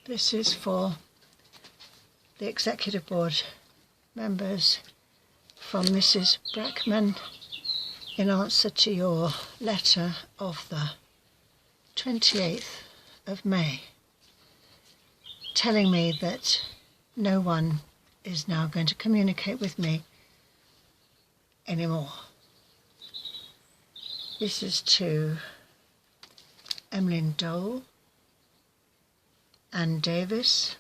This is for the Executive Board members from Mrs. Brackman in answer to your letter of the 28th of May, telling me that no one is now going to communicate with me anymore. This is to Emmeline Dole, Anne Davis,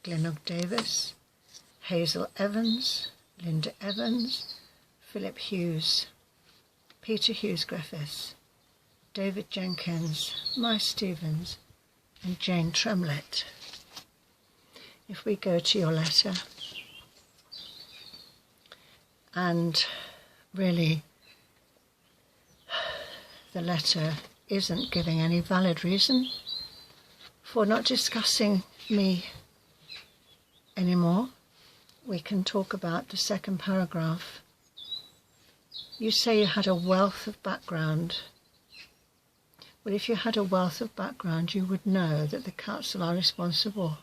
Glennog Davis, Hazel Evans, Linda Evans, Philip Hughes, Peter Hughes Griffiths, David Jenkins, Mai Stevens and Jane Tremlett. If we go to your letter, and really the letter isn't giving any valid reason for not discussing me anymore. We can talk about the second paragraph. You say you had a wealth of background. Well, if you had a wealth of background, you would know that the council are responsible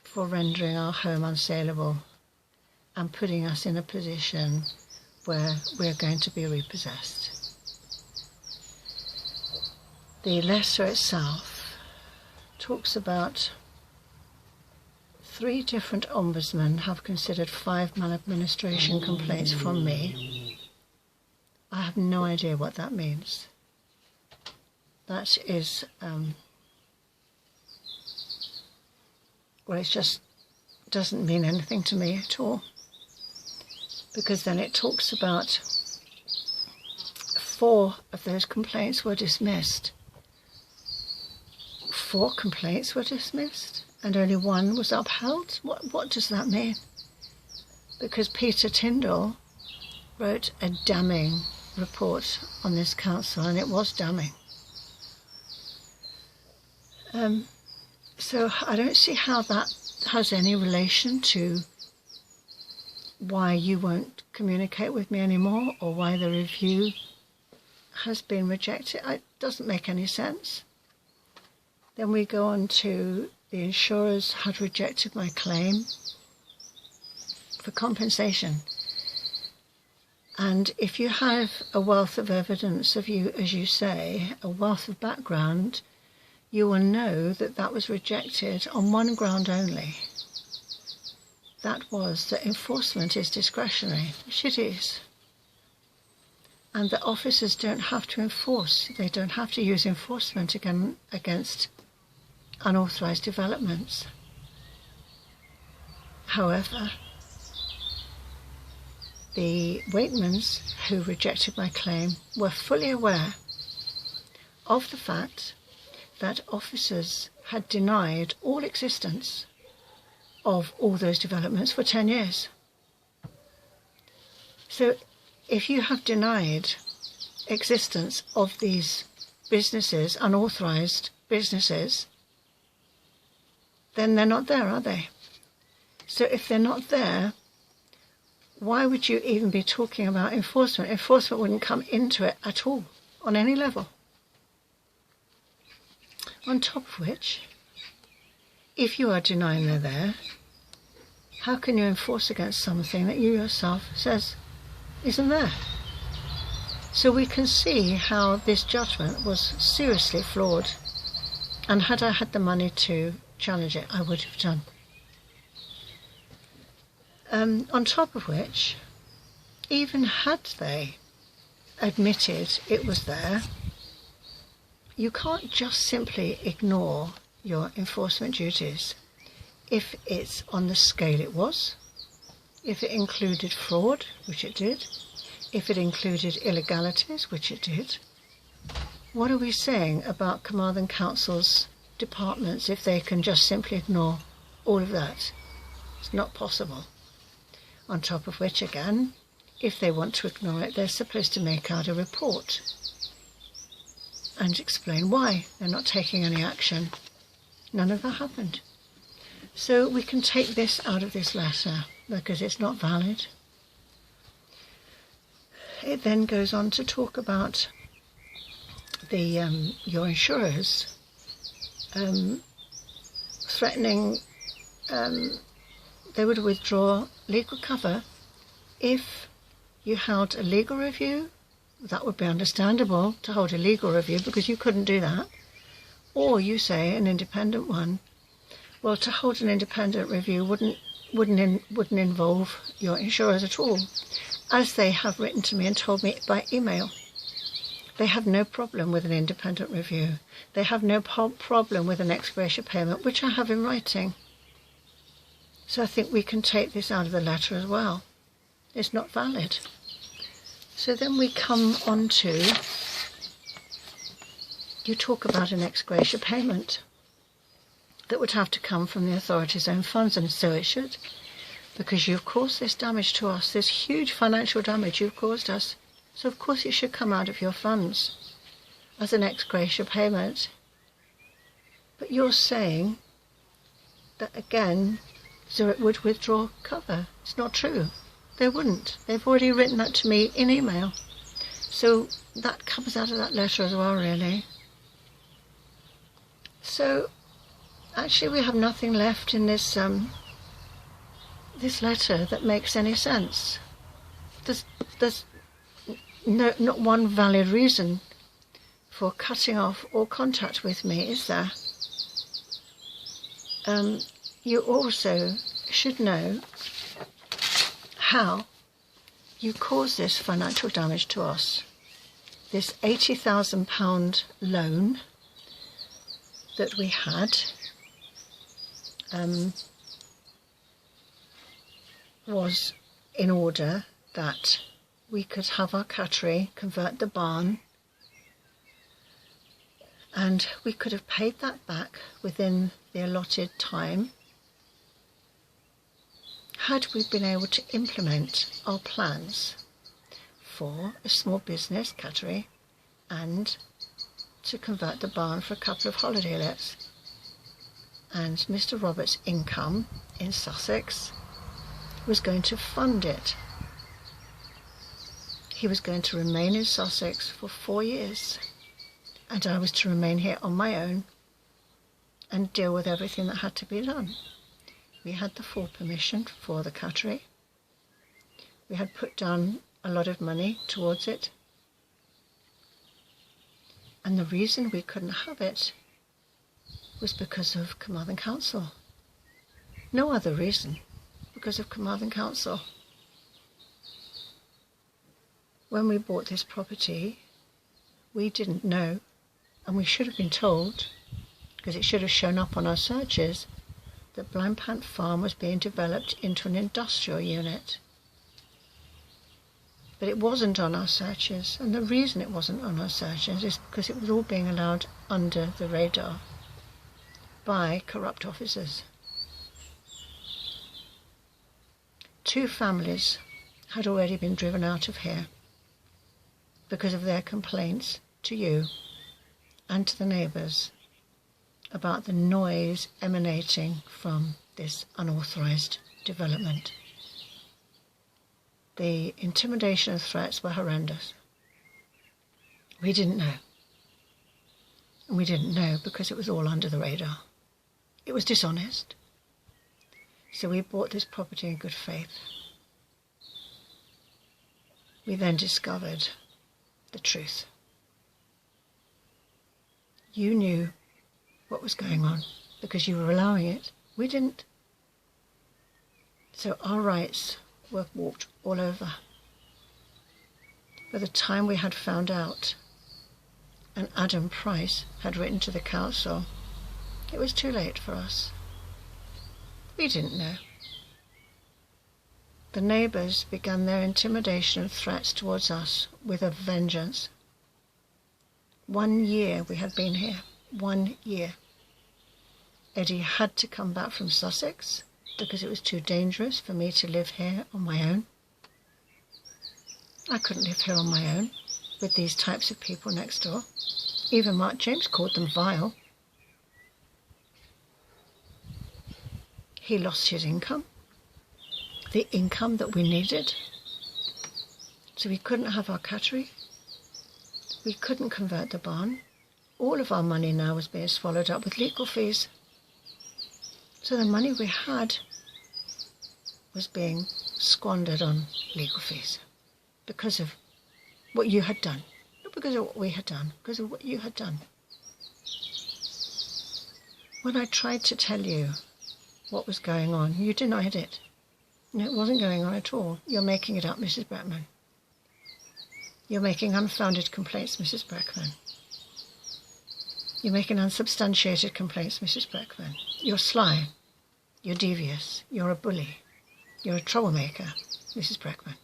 for rendering our home unsaleable and putting us in a position where we're going to be repossessed. The letter itself talks about 3 different ombudsmen have considered 5 maladministration complaints from me. I have no idea what that means. That is, well, it just doesn't mean anything to me at all, because then it talks about 4 of those complaints were dismissed. 4 complaints were dismissed and only 1 was upheld? What does that mean? Because Peter Tyndall wrote a damning report on this council, and it was damning. So I don't see how that has any relation to why you won't communicate with me anymore, or why the review has been rejected. It doesn't make any sense. Then we go on to the insurers had rejected my claim for compensation. And if you have a wealth of evidence of you, as you say, a wealth of background, you will know that that was rejected on one ground only. That was that enforcement is discretionary, which it is. And the officers don't have to enforce. They don't have to use enforcement against unauthorised developments. However, the Waitmans who rejected my claim were fully aware of the fact that officers had denied all existence of all those developments for 10 years. So if you have denied existence of these businesses, unauthorised businesses, then they're not there, are they? So if they're not there, why would you even be talking about enforcement? Enforcement wouldn't come into it at all, on any level. On top of which, if you are denying they're there, how can you enforce against something that you yourself says isn't there? So we can see how this judgment was seriously flawed, and had I had the money to challenge it, I would have done. On top of which, even had they admitted it was there, you can't just simply ignore your enforcement duties if it's on the scale it was, if it included fraud, which it did, if it included illegalities, which it did. What are we saying about Carmarthen Council's departments if they can just simply ignore all of that? It's not possible. On top of which, again, if they want to ignore it, they're supposed to make out a report and explain why they're not taking any action. None of that happened. So we can take this out of this letter because it's not valid. It then goes on to talk about the your insurers threatening they would withdraw legal cover if you held a legal review. That would be understandable to hold a legal review because you couldn't do that. Or you say an independent one. Well, to hold an independent review wouldn't involve your insurers at all, as they have written to me and told me by email. They have no problem with an independent review. They have no problem with an ex gratia payment, which I have in writing. So I think we can take this out of the letter as well. It's not valid. So then we come on to, you talk about an ex gratia payment that would have to come from the authority's own funds, and so it should, because you've caused this damage to us, this huge financial damage you've caused us. So of course it should come out of your funds as an ex gratia payment. But you're saying that again, Zurich would withdraw cover. It's not true. They wouldn't. They've already written that to me in email. So that comes out of that letter as well, really. So actually we have nothing left in this this letter that makes any sense. There's not one valid reason for cutting off all contact with me, is there? You also should know how you caused this financial damage to us. This £80,000 loan that we had was in order that we could have our cattery, convert the barn, and we could have paid that back within the allotted time had we been able to implement our plans for a small business cattery and to convert the barn for a couple of holiday lets. And Mr. Roberts' income in Sussex was going to fund it. He was going to remain in Sussex for 4 years, and I was to remain here on my own and deal with everything that had to be done. We had the full permission for the cattery. We had put down a lot of money towards it, and the reason we couldn't have it was because of Carmarthen Council. No other reason, because of Carmarthen Council. When we bought this property, we didn't know, and we should have been told, because it should have shown up on our searches, that Blind Pant Farm was being developed into an industrial unit. But it wasn't on our searches, and the reason it wasn't on our searches is because it was all being allowed under the radar by corrupt officers. 2 families had already been driven out of here because of their complaints to you and to the neighbours about the noise emanating from this unauthorised development. The intimidation and threats were horrendous. We didn't know. And we didn't know because it was all under the radar. It was dishonest. So we bought this property in good faith. We then discovered the truth. You knew what was going on because you were allowing it. We didn't. So our rights were walked all over. By the time we had found out and Adam Price had written to the council, it was too late for us. We didn't know. The neighbours began their intimidation and threats towards us with a vengeance. 1 year we had been here. 1 year. Eddie had to come back from Sussex because it was too dangerous for me to live here on my own. I couldn't live here on my own with these types of people next door. Even Mark James called them vile. He lost his income, the income that we needed. So we couldn't have our cattery. We couldn't convert the barn. All of our money now was being swallowed up with legal fees. So the money we had was being squandered on legal fees because of what you had done. Not because of what we had done, because of what you had done. When I tried to tell you what was going on, you denied it. No, it wasn't going on at all. You're making it up, Mrs. Brackman. You're making unfounded complaints, Mrs. Brackman. You're making unsubstantiated complaints, Mrs. Brackman. You're sly. You're devious. You're a bully. You're a troublemaker, Mrs. Brackman.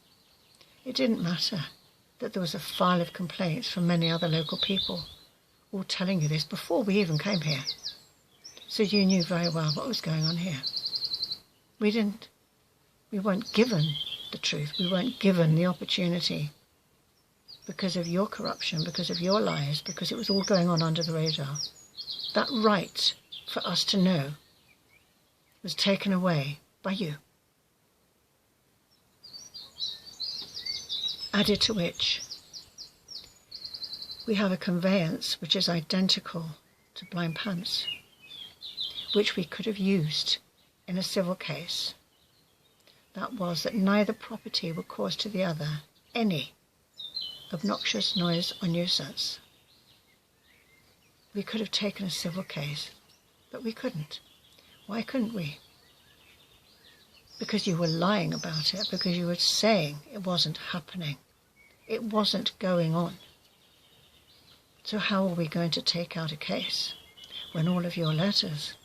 It didn't matter that there was a file of complaints from many other local people all telling you this before we even came here. So you knew very well what was going on here. We weren't given the truth. We weren't given the opportunity because of your corruption, because of your lies, because it was all going on under the radar. That right for us to know was taken away by you. Added to which, we have a conveyance which is identical to Blind Pants, which we could have used in a civil case. That was that neither property would cause to the other any obnoxious noise or nuisance. We could have taken a civil case, but we couldn't. Why couldn't we? Because you were lying about it, because you were saying it wasn't happening. It wasn't going on. So how are we going to take out a case when all of your letters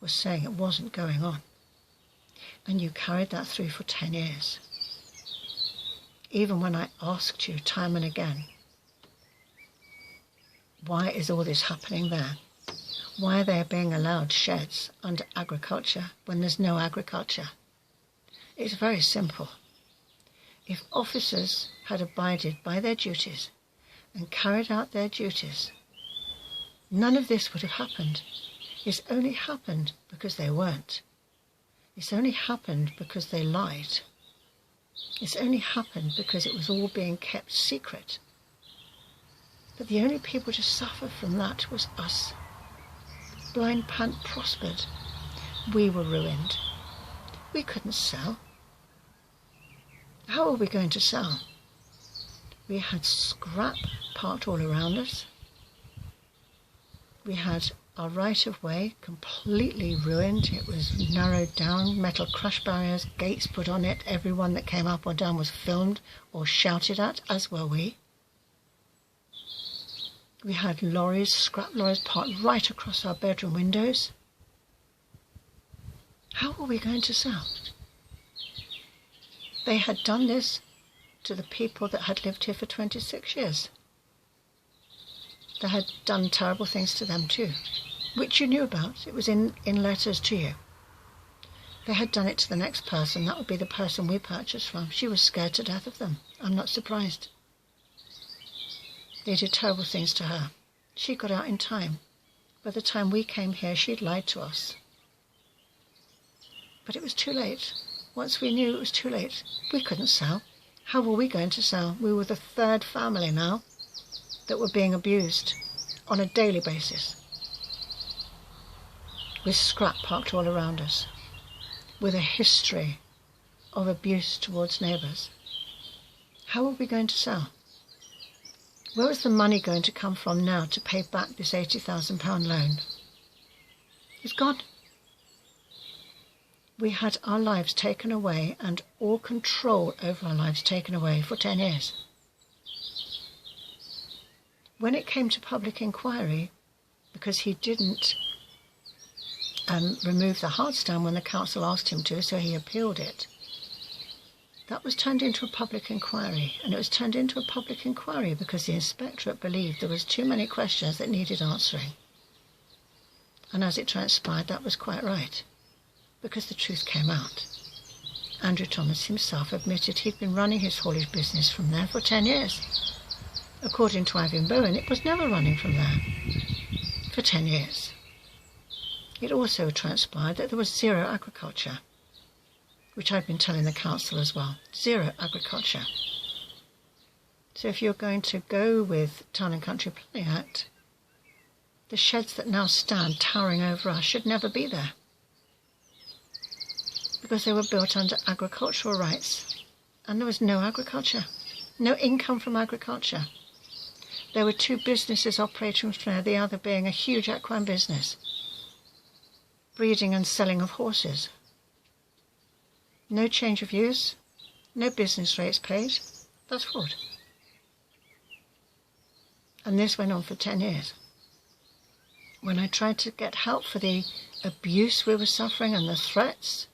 were saying it wasn't going on? And you carried that through for 10 years. Even when I asked you time and again, why is all this happening there? Why are they being allowed sheds under agriculture when there's no agriculture? It's very simple. If officers had abided by their duties and carried out their duties, none of this would have happened. It's only happened because they weren't. It's only happened because they lied. It's only happened because it was all being kept secret. But the only people to suffer from that was us. Blind Pant prospered. We were ruined. We couldn't sell. How are we going to sell? We had scrap parked all around us. We had our right-of-way completely ruined. It was narrowed down, metal crush barriers, gates put on it. Everyone that came up or down was filmed or shouted at, as were we. We had lorries, scrap lorries parked right across our bedroom windows. How were we going to sell? They had done this to the people that had lived here for 26 years. They had done terrible things to them too, which you knew about. It was in letters to you. They had done it to the next person. That would be the person we purchased from. She was scared to death of them. I'm not surprised. They did terrible things to her. She got out in time. By the time we came here, she'd lied to us. But it was too late. Once we knew, it was too late. We couldn't sell. How were we going to sell? We were the third family now that were being abused on a daily basis, with scrap parked all around us, with a history of abuse towards neighbours. How are we going to sell? Where is the money going to come from now to pay back this £80,000 loan? It's gone. We had our lives taken away and all control over our lives taken away for 10 years. When it came to public inquiry, because he didn't remove the hard stand when the council asked him to, so he appealed it, that was turned into a public inquiry. And it was turned into a public inquiry because the inspectorate believed there was too many questions that needed answering. And as it transpired, that was quite right, because the truth came out. Andrew Thomas himself admitted he'd been running his haulage business from there for 10 years. According to Ivan Bowen, it was never running from there for 10 years. It also transpired that there was zero agriculture, which I'd been telling the council as well. Zero agriculture. So if you're going to go with Town and Country Planning Act, the sheds that now stand towering over us should never be there. because they were built under agricultural rights. And there was no agriculture, no income from agriculture. There were two businesses operating from there, the other being a huge equine business, breeding and selling of horses. No change of use, no business rates paid. That's fraud. And this went on for 10 years. When I tried to get help for the abuse we were suffering and the threats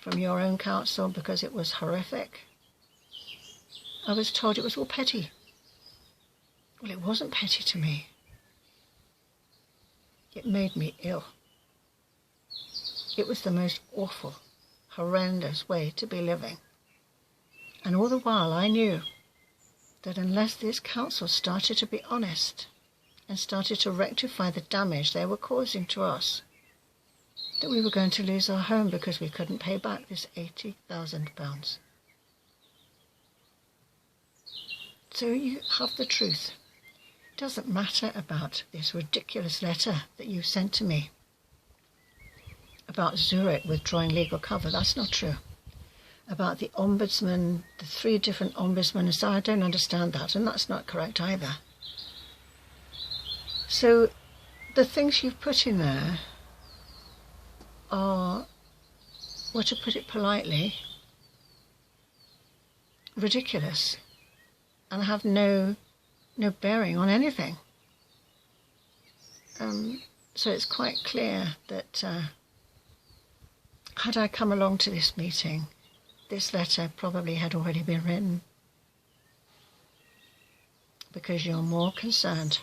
from your own council because it was horrific, I was told it was all petty. Well, it wasn't petty to me. It made me ill. It was the most awful, horrendous way to be living. And all the while I knew that unless this council started to be honest and started to rectify the damage they were causing to us, that we were going to lose our home because we couldn't pay back this £80,000. So you have the truth. It doesn't matter about this ridiculous letter that you sent to me about Zurich withdrawing legal cover. That's not true. About the ombudsman, the 3 different ombudsmen, so I don't understand that, and that's not correct either. So the things you've put in there are, well, to put it politely, ridiculous and have no bearing on anything. So it's quite clear that had I come along to this meeting, this letter probably had already been written, because you're more concerned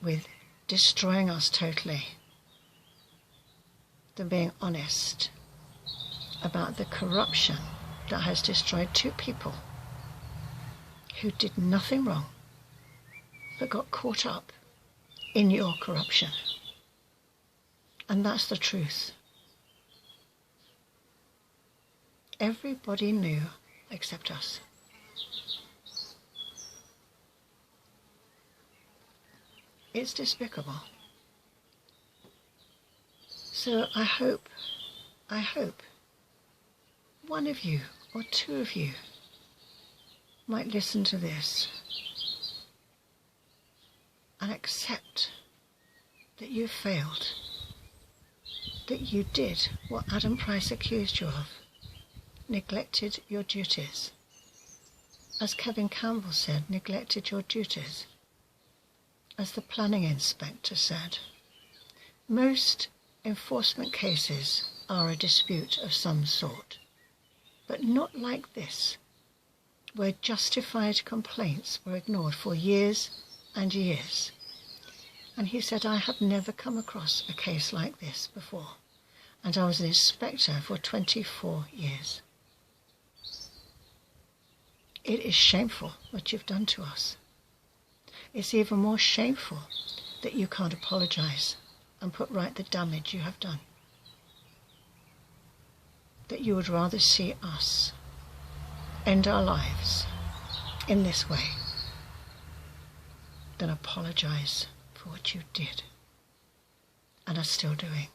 with destroying us totally than being honest about the corruption that has destroyed 2 people who did nothing wrong but got caught up in your corruption. And that's the truth. Everybody knew except us. It's despicable. So I hope one of you or 2 of you might listen to this and accept that you failed, that you did what Adam Price accused you of, neglected your duties. As Kevin Campbell said, neglected your duties. As the planning inspector said, most enforcement cases are a dispute of some sort, but not like this, where justified complaints were ignored for years and years. And he said, I have never come across a case like this before, and I was an inspector for 24 years. It is shameful what you've done to us. It's even more shameful that you can't apologise and put right the damage you have done. That you would rather see us end our lives in this way than apologise for what you did and are still doing.